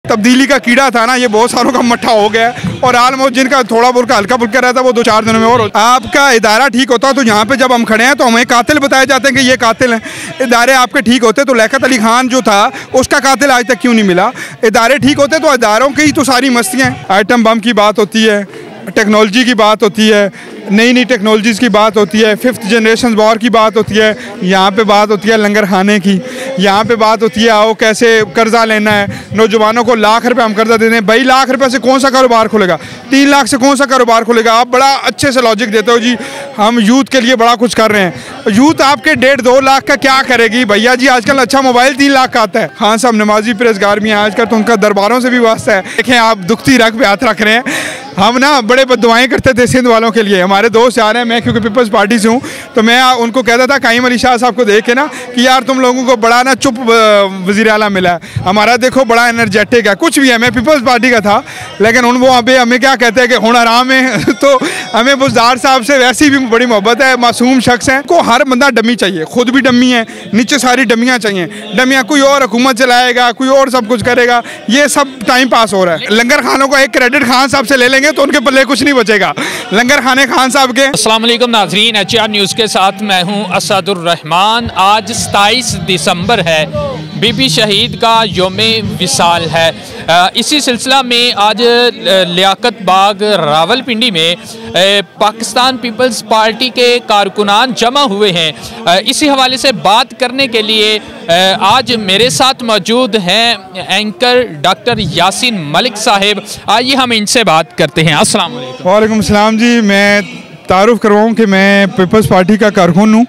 तब्दीली का कीड़ा था ना, ये बहुत सारों का मट्ठा हो गया है और आलमोस्ट जिनका थोड़ा बहुत हल्का फुल्का रहता है वो 2-4 दिनों में और आपका इदारा ठीक होता है। तो यहाँ पे जब हम खड़े हैं तो हमें कातिल बताए जाते हैं कि ये कातिल हैं। इदारे आपके ठीक होते तो लियाकत अली खान जो था उसका कातिल आज तक क्यों नहीं मिला? इदारे ठीक होते तो इदारों की ही तो सारी मस्तियाँ हैं। आइटम बम की बात होती है, टेक्नोलॉजी की बात होती है, नई नई टेक्नोलॉजीज़ की बात होती है, 5th जनरेशन वॉर की बात होती है, यहाँ पे बात होती है लंगर खाने की, यहाँ पे बात होती है आओ कैसे कर्जा लेना है, नौजवानों को लाख रुपए हम कर्जा दे दें। 22 लाख रुपए से कौन सा कारोबार खुलेगा? 3 लाख से कौन सा कारोबार खुलेगा? आप बड़ा अच्छे से लॉजिक देते हो जी, हम यूथ के लिए बड़ा कुछ कर रहे हैं। यूथ आपके 1.5-2 लाख का क्या करेगी भैया जी? आजकल अच्छा मोबाइल 3 लाख का आता है। खान साहब नमाजी परहेज़गार भी हैं आजकल, तो उनका दरबारों से भी वास्ता है। देखें आप दुखती रग पे हाथ रख रहे हैं। हम ना बड़े बद्दुआएं करते थे सिंध वालों के लिए। हमारे दोस्त आ रहे हैं, मैं क्योंकि पीपल्स पार्टी से हूँ तो मैं उनको कहता था कायम अली शाह साहब को देख के ना कि यार तुम लोगों को बड़ा ना चुप वज़ीर आला मिला है, हमारा देखो बड़ा एनर्जेटिक है। कुछ भी है, मैं पीपल्स पार्टी का था लेकिन उन वो अभी हमें क्या कहते हैं कि हुन आराम है तो हमें बुज़दार साहब से वैसी भी बड़ी मोहब्बत है। मासूम शख्स हैं को हर बंदा डमी चाहिए, खुद भी डमी है, नीचे सारी डमियाँ चाहिए। डमियाँ कोई और हुकूमत चलाएगा, कोई और सब कुछ करेगा, ये सब टाइम पास हो रहा है। लंगर खानों का एक क्रेडिट खान साहब से ले लेंगे तो उनके पल्ले कुछ नहीं बचेगा। लंगर खाने खान साहब के। अस्सलाम वालेकुम नाज़रीन, HR न्यूज़ के साथ मैं हूं असदुर रहमान। आज 27 दिसंबर है, बीबी शहीद का यौमे विसाल है। इसी सिलसिला में आज लियाकत बाग रावलपिंडी में पाकिस्तान पीपल्स पार्टी के कारकुनान जमा हुए हैं। इसी हवाले से बात करने के लिए आज मेरे साथ मौजूद हैं एंकर डॉक्टर यासीन मलिक साहिब। आइए हम इनसे बात करते हैं। अस्सलाम वालेकुम। वालेकुम सलाम जी, मैं तारुफ करवाऊँ कि मैं पीपल्स पार्टी का कारकुन हूँ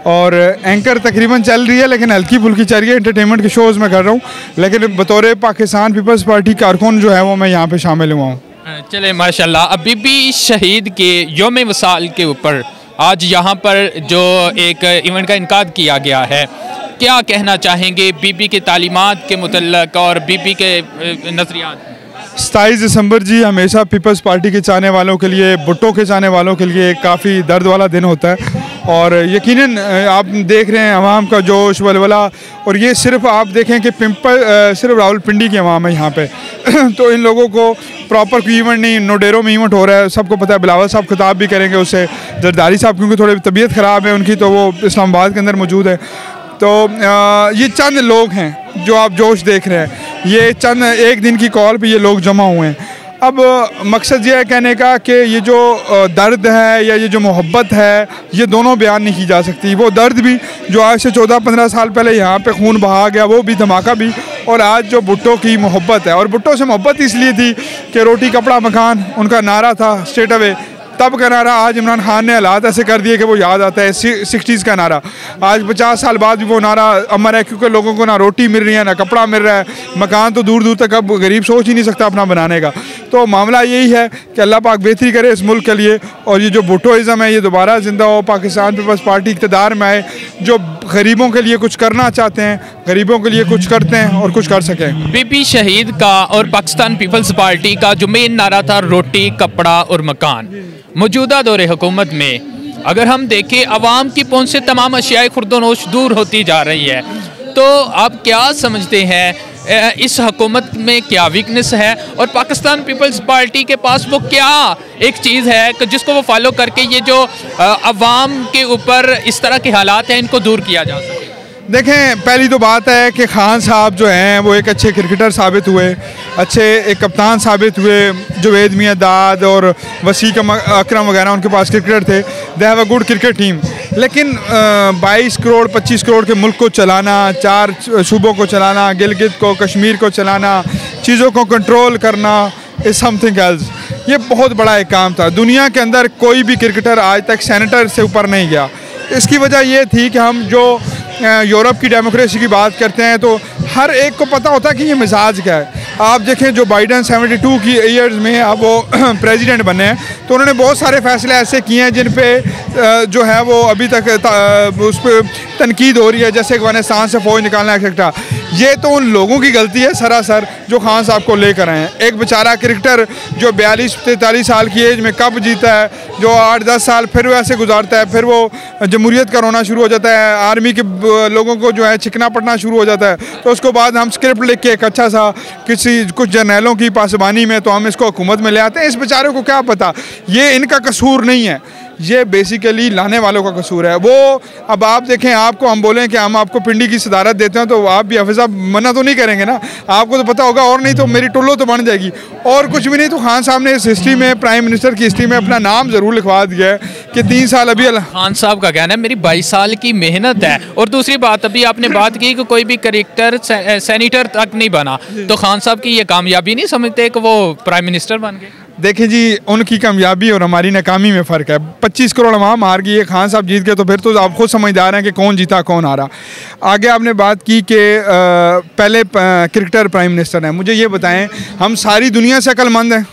और एंकर तकरीबन चल रही है लेकिन हल्की फुल्की चल रही है, एंटरटेनमेंट के शोज़ में कर रहा हूँ, लेकिन बतौर पाकिस्तान पीपल्स पार्टी कारकुन जो है वो मैं यहाँ पे शामिल हुआ हूँ। चले माशाल्लाह। अब बीबी शहीद के यौम विसाल के ऊपर आज यहाँ पर जो एक इवेंट का इनकाद किया गया है, क्या कहना चाहेंगे बीबी के तालीमात के मुतल्लक और बीबी के नज़रियात? 27 दिसंबर जी हमेशा पीपल्स पार्टी के चाहने वालों के लिए, भुट्टो के चाहने वालों के लिए काफ़ी दर्द वाला दिन होता है और यकीनन आप देख रहे हैं अवाम का जोश वलवला। और ये सिर्फ आप देखें कि सिर्फ रावलपिंडी की अवाम है यहाँ पे तो इन लोगों को प्रॉपर कोई इवेंट नहीं, नोडेरों में इवेंट हो रहा है, सबको पता है। बिलावल साहब खिताब भी करेंगे उससे, जरदारी साहब क्योंकि थोड़ी तबीयत ख़राब है उनकी तो वो इस्लामाबाद के अंदर मौजूद है। तो ये चंद लोग हैं जो आप जोश देख रहे हैं, ये चंद एक दिन की कॉल पे ये लोग जमा हुए हैं। अब मकसद ये है कहने का कि ये जो दर्द है या ये जो मोहब्बत है ये दोनों बयान नहीं की जा सकती। वो दर्द भी जो आज से 14-15 साल पहले यहाँ पे खून बहा गया, वो भी धमाका भी, और आज जो भुट्टो की मोहब्बत है। और भुट्टो से मोहब्बत इसलिए थी कि रोटी कपड़ा मकान उनका नारा था स्ट्रेट अवे, तब का नारा। आज इमरान खान ने हालात ऐसे कर दिए कि वो याद आता है 60s का नारा। आज 50 साल बाद भी वो नारा अमर है क्योंकि लोगों को ना रोटी मिल रही है ना कपड़ा मिल रहा है, मकान तो दूर दूर तक अब गरीब सोच ही नहीं सकता अपना बनाने का। तो मामला यही है कि अल्लाह पाक बेहतरी करे इस मुल्क के लिए और ये जो भुट्टोइज़म है ये दोबारा ज़िंदा हो, पाकिस्तान पीपल्स पार्टी इक़्तिदार में आए, जो गरीबों के लिए कुछ करना चाहते हैं, गरीबों के लिए कुछ करते हैं और कुछ कर सकें। बीबी शहीद का और पाकिस्तान पीपल्स पार्टी का जो मेन नारा था रोटी कपड़ा और मकान, मौजूदा दौरे हुकूमत में अगर हम देखें अवाम की पहुँच से तमाम अशियाए खुर्दोनोश दूर होती जा रही है, तो आप क्या समझते हैं इस हुकूमत में क्या वीकनेस है और पाकिस्तान पीपल्स पार्टी के पास वो क्या एक चीज़ है कि जिसको वो फॉलो करके ये जो अवाम के ऊपर इस तरह के हालात हैं इनको दूर किया जा सके? देखें, पहली तो बात है कि खान साहब जो हैं वो एक अच्छे क्रिकेटर साबित हुए, अच्छे एक कप्तान साबित हुए। जुवेद मियां दाद और वसीम अकरम वगैरह उनके पास क्रिकेटर थे, they have a good cricket team. लेकिन 22 करोड़ 25 करोड़ के मुल्क को चलाना, 4 सूबों को चलाना, गिलगित को कश्मीर को चलाना, चीज़ों को कंट्रोल करना इज़ समथिंग एल्स। ये बहुत बड़ा एक काम था। दुनिया के अंदर कोई भी क्रिकेटर आज तक सेनेटर से ऊपर नहीं गया। इसकी वजह ये थी कि हम जो यूरोप की डेमोक्रेसी की बात करते हैं तो हर एक को पता होता है कि ये मिजाज क्या है। आप देखें जो बाइडन 72 की ईयर्स में अब वो प्रेसिडेंट बने हैं तो उन्होंने बहुत सारे फैसले ऐसे किए हैं जिन पे जो है वो अभी तक उस पर तनकीद हो रही है, जैसे अफगानिस्तान से फ़ौज निकालना एक्सेट्रा। ये तो उन लोगों की गलती है सरासर जो खान साहब को लेकर आए हैं। एक बेचारा क्रिकेटर जो 42-43 साल की एज में कप जीता है, जो 8-10 साल फिर वैसे गुजारता है, फिर वो जमहूरियत का रोना शुरू हो जाता है, आर्मी के लोगों को जो है चिकना पड़ना शुरू हो जाता है, तो उसके बाद हम स्क्रिप्ट लिख के एक अच्छा सा कुछ जर्नैलों की पासबानी में तो हम इसको हुकूमत में ले आते हैं। इस बेचारे को क्या पता, ये इनका कसूर नहीं है, ये बेसिकली लाने वालों का कसूर है। वो अब आप देखें, आपको हम बोलें कि हम आपको पिंडी की सदारत देते हैं तो आप भी हाफिज़ साहब मना तो नहीं करेंगे ना, आपको तो पता होगा, और नहीं तो मेरी टुल्लो तो बन जाएगी। और कुछ भी नहीं तो खान साहब ने इस हिस्ट्री में, प्राइम मिनिस्टर की हिस्ट्री में अपना नाम ज़रूर लिखवा दिया है कि 3 साल अभी। खान साहब का कहना है मेरी 22 साल की मेहनत है। और दूसरी बात, अभी आपने बात की कि कोई भी क्रिकेटर सेनेटर तक नहीं बना, तो खान साहब की ये कामयाबी नहीं समझते कि वो प्राइम मिनिस्टर बन गए? देखिए जी, उनकी कामयाबी और हमारी नाकामी में फ़र्क है। 25 करोड़ वहाँ हार गई है, खान साहब जीत गए, तो फिर तो आप खुद समझदार हैं कि कौन जीता कौन हारा। आगे आपने बात की कि पहले क्रिकेटर प्राइम मिनिस्टर हैं। मुझे ये बताएं, हम सारी दुनिया से अक्लमंद हैं?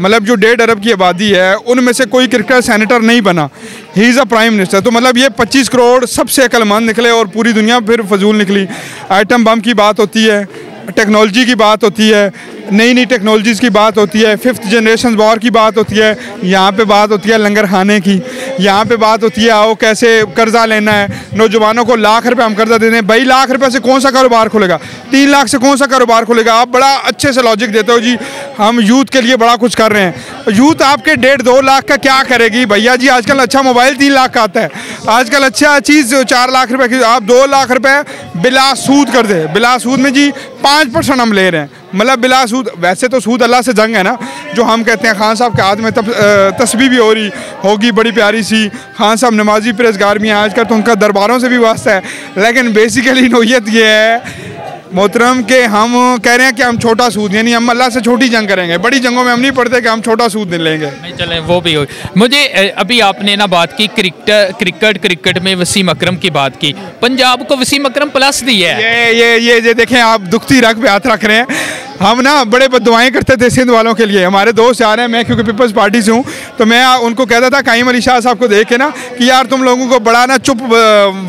मतलब जो 1.5 अरब की आबादी है उनमें से कोई क्रिकेटर सेनेटर नहीं बना, he is a prime minister. तो मतलब ये 25 करोड़ सबसे अक्लमंद निकले और पूरी दुनिया फिर फजूल निकली। आइटम बम की बात होती है, टेक्नोलॉजी की बात होती है, नई नई टेक्नोलॉजीज़ की बात होती है, 5th जनरेशन वॉर की बात होती है, यहाँ पे बात होती है लंगर खाने की, यहाँ पे बात होती है आओ कैसे कर्जा लेना है, नौजवानों को लाख रुपए हम कर्जा दे दें। 22 लाख रुपए से कौन सा कारोबार खुलेगा? 3 लाख से कौन सा कारोबार खुलेगा? आप बड़ा अच्छे से लॉजिक देते हो जी, हम यूथ के लिए बड़ा कुछ कर रहे हैं। यूथ आपके 1.5-2 लाख का क्या करेगी भैया जी? आजकल अच्छा मोबाइल 3 लाख का आता है, आजकल अच्छा चीज़ 4 लाख रुपए की, आप 2 लाख रुपए बिला सूद कर दे। बिला सूद में जी 5% हम ले रहे हैं, मतलब बिला सूद। वैसे तो सूद अल्लाह से जंग है ना, जो हम कहते हैं। खान साहब के हाथ में तब तस्बीह भी हो रही होगी बड़ी प्यारी सी। खान साहब नमाजी परहेज़गार भी हैं आजकल, तो उनका दरबारों से भी वास्ता है। लेकिन बेसिकली नोयत ये है मोहतरम के हम कह रहे हैं कि हम छोटा सूद, यानी हम अल्लाह से छोटी जंग करेंगे। बड़ी जंगों में हम नहीं पढ़ते कि हम छोटा सूद लेंगे। नहीं चलें, वो भी हो। मुझे अभी आपने ना बात की क्रिकेट में वसीम अकरम की बात की, पंजाब को वसीम अकरम प्लस दी है। ये देखें, आप दुखती रग पे हाथ रख रहे हैं। हम ना बड़े बददुआएं करते थे सिंध वालों के लिए। हमारे दोस्त आ रहे हैं, मैं क्योंकि पीपल्स पार्टी से हूँ, तो मैं उनको कहता था कायम अली शाह साहब को देख के ना कि यार तुम लोगों को बड़ा ना चुप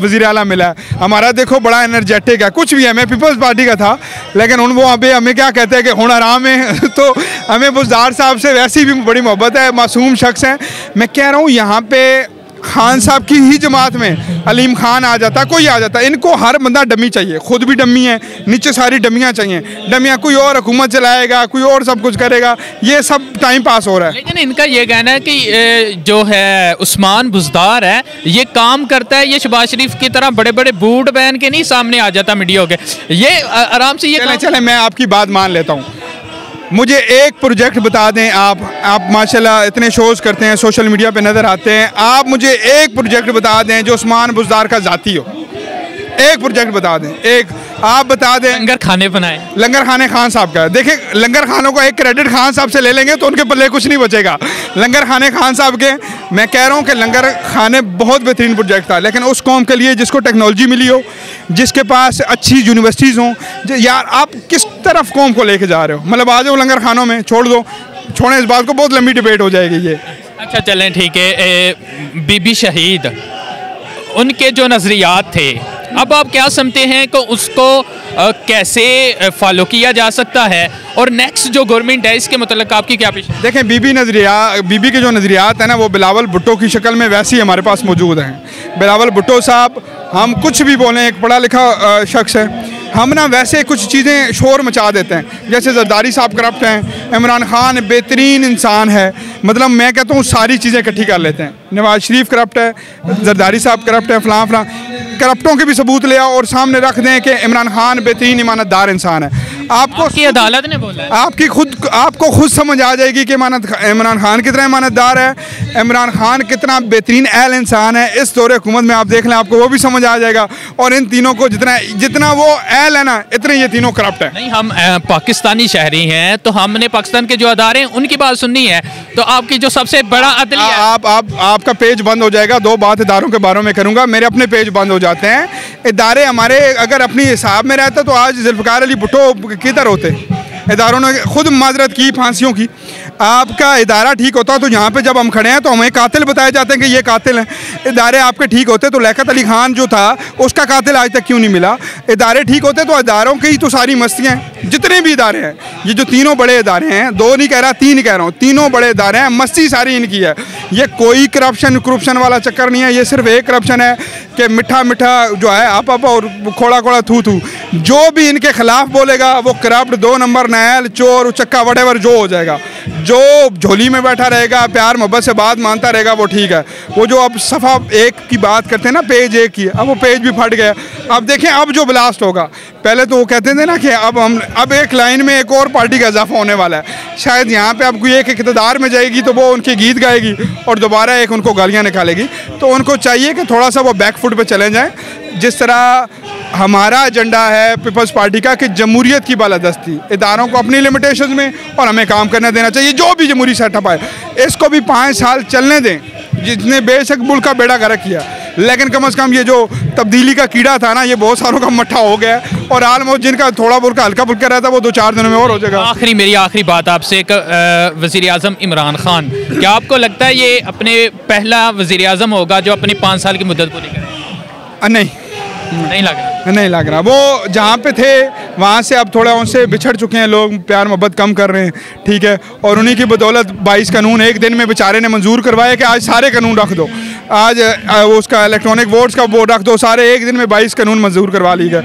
वज़ीर आला मिला है, हमारा देखो बड़ा एनर्जेटिक है। कुछ भी है, मैं पीपल्स पार्टी का था, लेकिन वो हमें क्या कहते हैं कि हुन आराम है। तो हमें बुज़दार साहब से वैसी भी बड़ी मोहब्बत है, मासूम शख्स हैं। मैं कह रहा हूँ यहाँ पे खान साहब की ही जमात में अलीम खान आ जाता, कोई आ जाता। इनको हर बंदा डमी चाहिए, खुद भी डमी है, नीचे सारी डमियाँ चाहिए। डमियाँ कोई और हुकूमत चलाएगा, कोई और सब कुछ करेगा, ये सब टाइम पास हो रहा है। लेकिन इनका ये कहना है कि जो है उस्मान बुज़दार है, ये काम करता है, ये शहबाज शरीफ की तरह बड़े बड़े बूट पहन के नहीं सामने आ जाता मीडिया के, ये आराम से ये चले मैं आपकी बात मान लेता हूँ। मुझे एक प्रोजेक्ट बता दें, आप माशाल्लाह इतने शोज़ करते हैं, सोशल मीडिया पे नज़र आते हैं, आप मुझे एक प्रोजेक्ट बता दें जो उस्मान बुज़दार का ज़ाती हो। एक प्रोजेक्ट बता दें, एक आप बता दें। लंगर खाने बनाए, लंगर खाने खान साहब का। देखिए, लंगर खानों का एक क्रेडिट खान साहब से ले लेंगे तो उनके पल्ले कुछ नहीं बचेगा। लंगर खाने खान साहब के, मैं कह रहा हूँ कि लंगर खाने बहुत बेहतरीन प्रोजेक्ट था, लेकिन उस कौम के लिए जिसको टेक्नोलॉजी मिली हो, जिसके पास अच्छी यूनिवर्सिटीज़ हों, यार आप किस तरफ कौम को लेके जा रहे हो? मतलब आ जाओ लंगर खानों में, छोड़ दो, छोड़ें इस बात को, बहुत लंबी डिबेट हो जाएगी ये। अच्छा चलें ठीक है। बीबी शहीद, उनके जो नज़रियात थे, अब आप क्या समझते हैं कि उसको कैसे फॉलो किया जा सकता है, और नेक्स्ट जो गवर्नमेंट है इसके मतलब आपकी क्या पेश? देखें, बीबी के जो नज़रियात हैं ना, वो बिलावल भुट्टो की शक्ल में वैसे ही हमारे पास मौजूद हैं। बिलावल भुट्टो साहब, हम कुछ भी बोलें, एक पढ़ा लिखा शख्स है, हम ना वैसे कुछ चीज़ें शोर मचा देते हैं। जैसे जरदारी साहब करप्ट हैं, इमरान खान बेहतरीन इंसान है, मतलब मैं कहता हूँ सारी चीज़ें इकट्ठी कर लेते हैं। नवाज शरीफ करप्ट है, जरदारी साहब करप्ट है, फलां करप्टों के भी सबूत ले आओ और सामने रख दें कि इमरान खान बेहतरीन ईमानदार इंसान है। आपकी अदालत ने बोला है, आपको खुद समझ आ जाएगी कि इमरान खान कितना ईमानदार है, इमरान खान कितना बेहतरीन अहल इंसान है। इस दौरे हुकूमत में आप देख लें, आपको वो भी समझ आ जाएगा। और इन तीनों को जितना वो अहल है ना, इतने ये तीनों करप्ट है। नहीं, हम पाकिस्तानी शहरी हैं, तो हमने पाकिस्तान के जो अदारे हैं उनकी बात सुननी है। तो आपकी जो सबसे बड़ा अदलिया, आपका पेज बंद हो जाएगा। 2 बात इदारों के बारे में करूँगा, मेरे अपने पेज बंद हो जाते हैं। इदारे हमारे अगर अपनी हिसाब में रहते तो आज जुल्फ़िकार अली भुट्टो किधर होते। इदारों ने खुद माजरत की फांसियों की। आपका इदारा ठीक होता तो यहाँ पे जब हम खड़े हैं तो हमें कातिल बताए जाते हैं कि ये कातिल हैं। इदारे आपके ठीक होते तो लियाकत अली खान जो था उसका कातिल आज तक क्यों नहीं मिला। इदारे ठीक होते तो इदारों की तो सारी मस्तियाँ हैं, जितने भी इदारे हैं, ये जो तीनों बड़े इदारे हैं, दो नहीं कह रहा तीन कह रहा हूँ, तीनों बड़े इदारे हैं, मस्ती सारी इनकी है। ये कोई करप्शन वाला चक्कर नहीं है। ये सिर्फ एक करप्शन है कि मिठा मिठा जो है आप और खोड़ा खोड़ा थू थू, जो भी इनके खिलाफ बोलेगा वो करप्ट, 2 नंबर, नायल, चोर, उचक्का, वटेवर जो हो जाएगा। जो झोली में बैठा रहेगा, प्यार मोहब्बत से बात मानता रहेगा, वो ठीक है। वो जो अब सफ़ा 1 की बात करते हैं ना, पेज 1 की, अब वो पेज भी फट गया। अब देखें अब जो ब्लास्ट होगा, पहले तो वो कहते थे ना कि अब एक लाइन में एक और पार्टी का इजाफा होने वाला है। शायद यहाँ पे अब कोई एक इक़्तिदार में जाएगी तो वो उनके गीत गाएगी और दोबारा एक उनको गालियाँ निकालेगी। तो उनको चाहिए कि थोड़ा सा वो बैक फुट पे चले जाएं। जिस तरह हमारा एजेंडा है पीपल्स पार्टी का कि जमहूरियत की बालादस्ती, इदारों को अपनी लिमिटेशंस में और हमें काम करने देना चाहिए। जो भी जमहूरी सेटअप है इसको भी 5 साल चलने दें, जिसने बेशक मुल्क का बेड़ा गर्क किया, लेकिन कम से कम ये जो तब्दीली का कीड़ा था ना, ये बहुत सारों का मट्ठा हो गया है। और आलमोस्ट जिनका थोड़ा बहुत हल्का फुल्का रहता है वो 2-4 दिनों में और हो जाएगा। मेरी आखिरी बात आपसे, वज़ीर आज़म इमरान खान, क्या आपको लगता है ये अपने पहला वज़ीर आज़म होगा जो अपनी 5 साल की मुद्दत पूरी करे? नहीं लग रहा। वो जहाँ पे थे वहाँ से अब थोड़ा उनसे बिछड़ चुके हैं लोग, प्यार मोहब्बत कम कर रहे हैं, ठीक है। और उन्हीं की बदौलत 22 कानून एक दिन में बेचारे ने मंजूर करवाए कि आज सारे कानून रख दो, आज उसका इलेक्ट्रॉनिक वोट्स का बोर्ड रख दो, सारे एक दिन में 22 कानून मंजूर करवा लिए गए।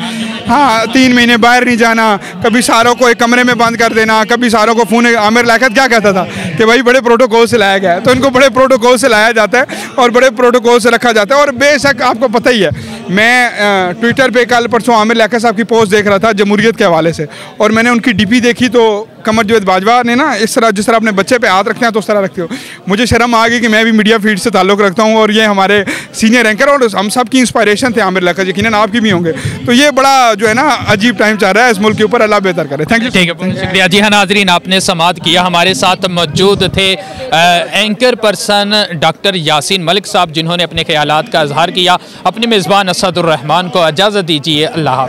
हाँ, 3 महीने बाहर नहीं जाना, कभी सारों को एक कमरे में बंद कर देना, कभी सारों को फ़ोन। आमिर लियाकत क्या कहता था कि भाई बड़े प्रोटोकॉल से लाया गया है, तो इनको बड़े प्रोटोकॉल से लाया जाता है और बड़े प्रोटोकॉल से रखा जाता है। और बेशक आपको पता ही है, मैं ट्विटर पे कल परसों आमिर लियाकत साहब की पोस्ट देख रहा था जमहूरियत के हवाले से, और मैंने उनकी डीपी देखी तो कमर जावेद बाजवा ने ना इस तरह, जिस तरह अपने बच्चे पे हाथ रखते हैं तो उस तरह रखते हो। मुझे शर्म आ गई कि मैं भी मीडिया फील्ड से ताल्लुक़ रखता हूँ और ये हमारे सीनियर एंकर और हम सब की इंस्पायरेशन थे आमिर लियाकत, यकीनन आपकी भी होंगे। तो ये बड़ा जो है ना अजीब टाइम चल रहा है इस मुल्क के ऊपर, अल्लाह बेहतर करे। Thank you. ठीक है, बहुत शुक्रिया। जी हाँ नाजरीन, आपने समाअत किया। हमारे साथ मौजूद थे anchor person doctor Yasin Malik साहब, जिन्होंने अपने ख्यालात का इजहार किया। अपने मेज़बान असदुर रहमान को इजाज़त दीजिए। अल्लाह।